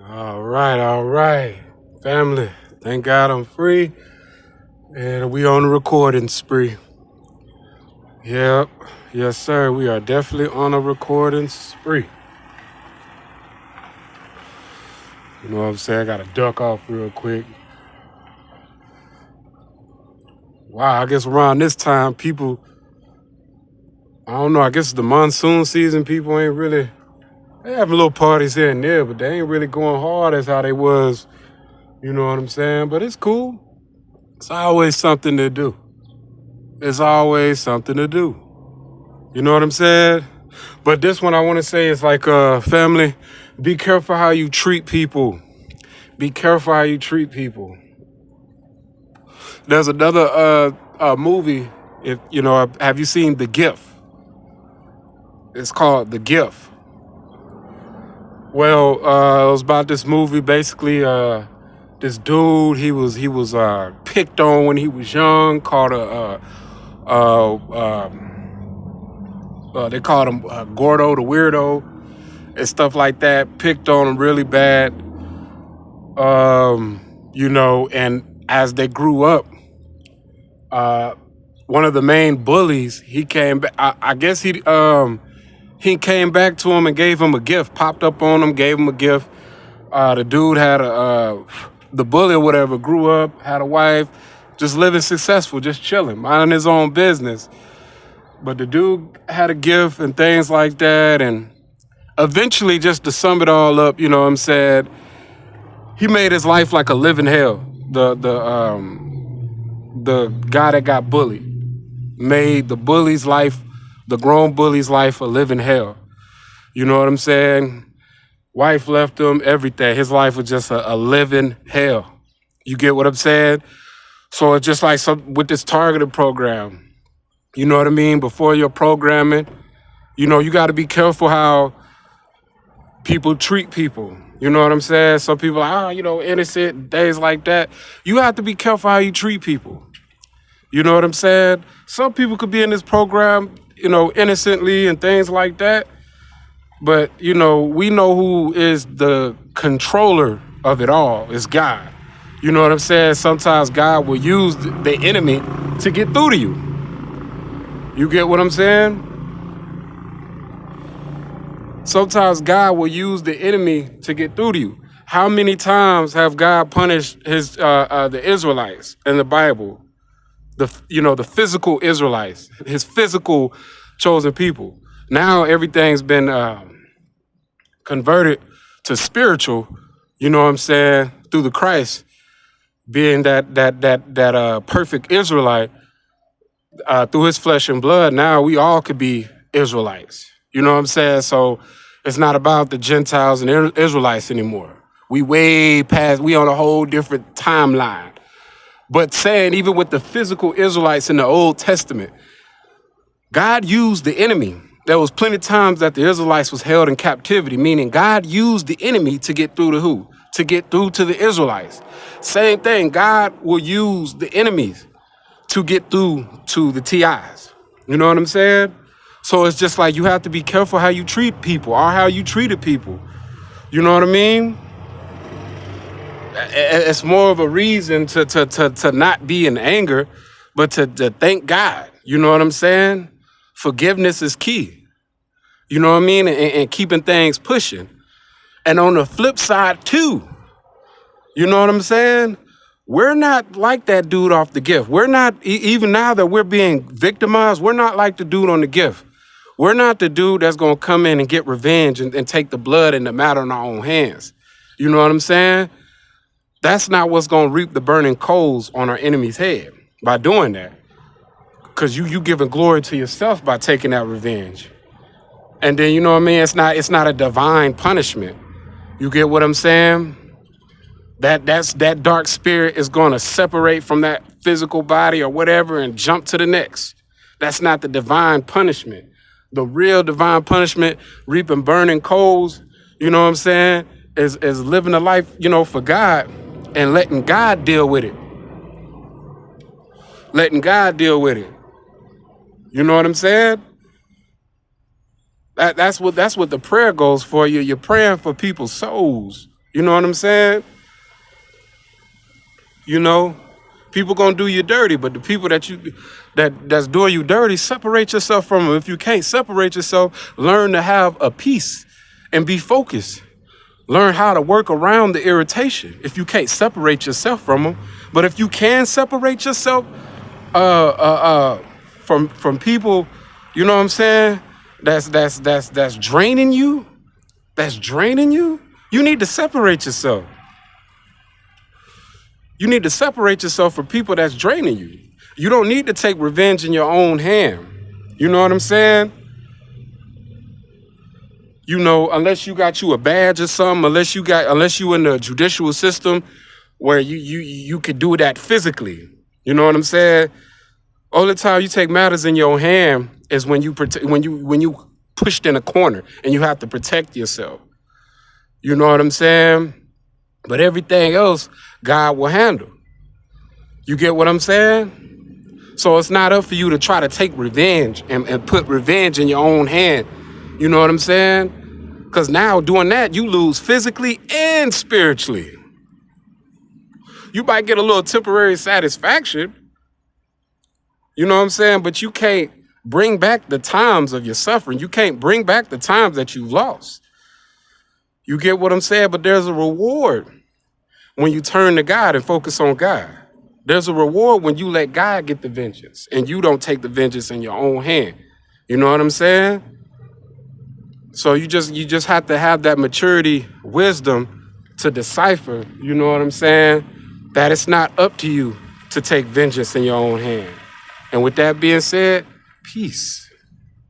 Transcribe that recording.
All right, family. Thank God I'm free, and we on the recording spree. Yep, yes sir. We are definitely on a recording spree. You know what I'm saying? I gotta duck off real quick. Wow, I guess around this time, people, I don't know. I guess it's the monsoon season. People ain't really they having little parties here and there, but they ain't really going hard as how they was. You know what I'm saying? But it's cool. It's always something to do. It's always something to do. You know what I'm saying? But this one I want to say is like family, be careful how you treat people. Be careful how you treat people. There's another movie, if you know, have you seen The Gift? It's called The Gift. Well, it was about this movie basically this dude, he was picked on when he was young, called they called him Gordo the Weirdo and stuff like that. Picked on him really bad. And as they grew up, one of the main bullies, he came back. I guess he came back to him and gave him a gift. Popped up on him, gave him a gift. The dude had the bully or whatever grew up, had a wife, just living successful, just chilling, minding his own business. But the dude had a gift and things like that, and eventually, just to sum it all up, you know what I'm saying, he made his life like a living hell. The guy that got bullied made the grown bully's life a living hell. You know what I'm saying? Wife left him, everything. His life was just a living hell. You get what I'm saying? So it's just like with this targeted program. You know what I mean? Before you're programming, you got to be careful how people treat people. You know what I'm saying? Some people are, innocent, things like that. You have to be careful how you treat people. You know what I'm saying? Some people could be in this program, innocently and things like that. But, we know who is the controller of it all. It's God. You know what I'm saying? Sometimes God will use the enemy to get through to you. You get what I'm saying? Sometimes God will use the enemy to get through to you. How many times have God punished the Israelites in the Bible? The physical Israelites, his physical chosen people. Now everything's been converted to spiritual. You know what I'm saying? Through the Christ being that perfect Israelite through his flesh and blood. Now we all could be Israelites. You know what I'm saying? So it's not about the Gentiles and Israelites anymore. We way past. We on a whole different timeline. But saying even with the physical Israelites in the Old Testament, God used the enemy. There was plenty of times that the Israelites was held in captivity, meaning God used the enemy to get through to who? To get through to the Israelites. Same thing, God will use the enemies to get through to the TIs. You know what I'm saying? So it's just like you have to be careful how you treat people or how you treated people. You know what I mean? It's more of a reason to not be in anger, but to thank God. You know what I'm saying? Forgiveness is key. You know what I mean? And keeping things pushing. And on the flip side, too, you know what I'm saying? We're not like that dude off The Gift. We're not, even now that we're being victimized, we're not like the dude on The Gift. We're not the dude that's going to come in and get revenge and take the blood and the matter in our own hands. You know what I'm saying? That's not what's going to reap the burning coals on our enemy's head by doing that. Because you giving glory to yourself by taking that revenge. And then, you know what I mean? It's not a divine punishment. You get what I'm saying? That dark spirit is going to separate from that physical body or whatever and jump to the next. That's not the divine punishment. The real divine punishment, reaping burning coals, you know what I'm saying, is living a life, for God and letting God deal with it. Letting God deal with it. You know what I'm saying? That's what the prayer goes for. You're praying for people's souls. You know what I'm saying? You know, people gonna do you dirty, but the people that's doing you dirty, separate yourself from them. If you can't separate yourself, learn to have a peace and be focused. Learn how to work around the irritation if you can't separate yourself from them. But if you can separate yourself from people, you know what I'm saying? That's draining you. You need to separate yourself. You need to separate yourself from people that's draining you. You don't need to take revenge in your own hand. You know what I'm saying? You know, unless you got you a badge or something, unless you in the judicial system where you could do that physically. You know what I'm saying? All the time you take matters in your hand is when you pushed in a corner and you have to protect yourself. You know what I'm saying? But everything else, God will handle. You get what I'm saying? So it's not up for you to try to take revenge and put revenge in your own hand. You know what I'm saying? Because now doing that, you lose physically and spiritually. You might get a little temporary satisfaction. You know what I'm saying? But you can't bring back the times of your suffering. You can't bring back the times that you've lost. You get what I'm saying? But there's a reward when you turn to God and focus on God. There's a reward when you let God get the vengeance and you don't take the vengeance in your own hand. You know what I'm saying? So you just have to have that maturity, wisdom to decipher, you know what I'm saying, that it's not up to you to take vengeance in your own hand. And with that being said, peace.